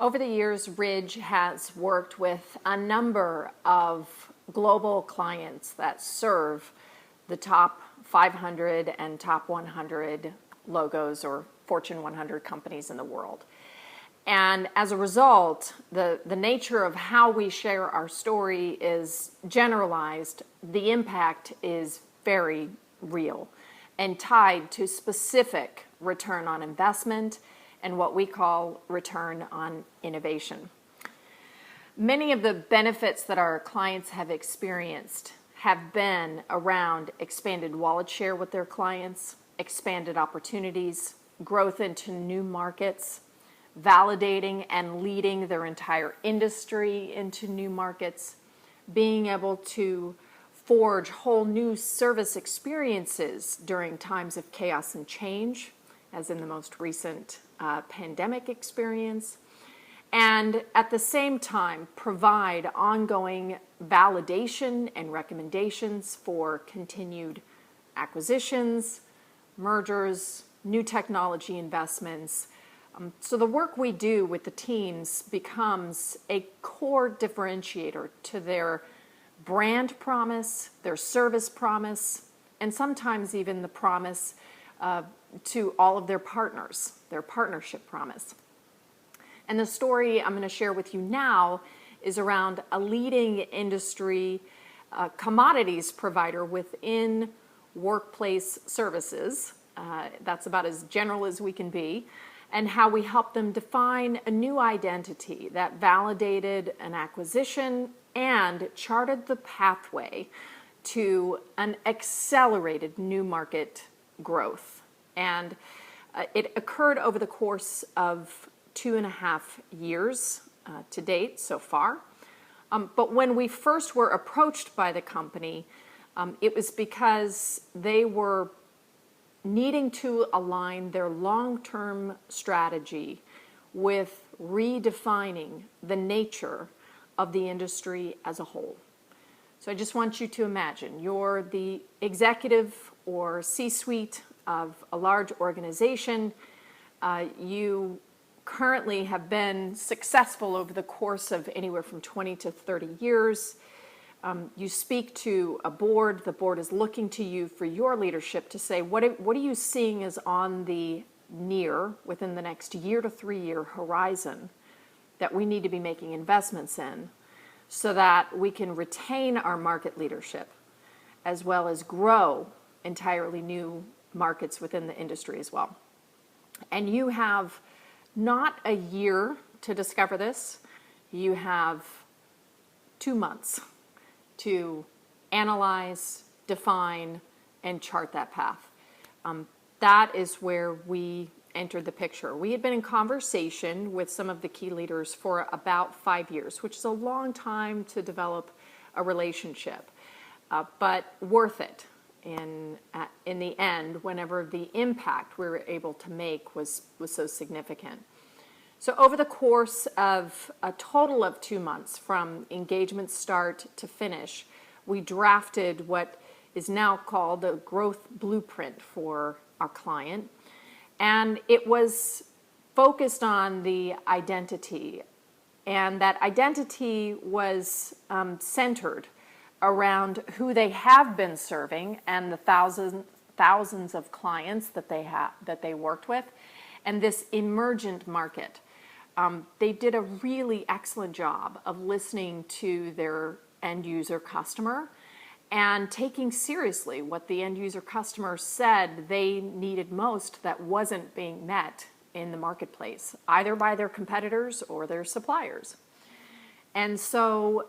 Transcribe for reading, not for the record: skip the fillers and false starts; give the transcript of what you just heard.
Over the years, RIDG has worked with a number of global clients that serve the top 500 and top 100 logos or Fortune 100 companies in the world. And as a result, the nature of how we share our story is generalized. The impact is very real and tied to specific return on investment and what we call return on innovation. Many of the benefits that our clients have experienced have been around expanded wallet share with their clients, expanded opportunities, growth into new markets, validating and leading their entire industry into new markets, being able to forge whole new service experiences during times of chaos and change, as in the most recent pandemic experience, and at the same time provide ongoing validation and recommendations for continued acquisitions, mergers, new technology investments. So the work we do with the teams becomes a core differentiator to their brand promise, their service promise, and sometimes even the promise to all of their partners, their partnership promise. And the story I'm going to share with you now is around a leading industry commodities provider within workplace services. That's about as general as we can be, and how we help them define a new identity that validated an acquisition and charted the pathway to an accelerated new market growth. And it occurred over the course of 2.5 years to date so far. But when we first were approached by the company, it was because they were needing to align their long-term strategy with redefining the nature of the industry as a whole. So I just want you to imagine you're the executive or C-suite of a large organization. You currently have been successful over the course of anywhere from 20 to 30 years. You speak to a board. The board is looking to you for your leadership to say, what are you seeing as on the within the next year to 3 year horizon that we need to be making investments in so that we can retain our market leadership as well as grow entirely new markets within the industry as well. And you have not a year to discover this. You have 2 months to analyze, define, and chart that path. That is where we entered the picture. We had been in conversation with some of the key leaders for about 5 years, which is a long time to develop a relationship, but worth it in the end whenever the impact we were able to make was so significant. So over the course of a total of 2 months from engagement start to finish, we drafted what is now called a growth blueprint for our client. And it was focused on the identity. And that identity was centered around who they have been serving and the thousands of clients that they worked with, and this emergent market. They did a really excellent job of listening to their end user customer and taking seriously what the end user customer said they needed most that wasn't being met in the marketplace, either by their competitors or their suppliers. And so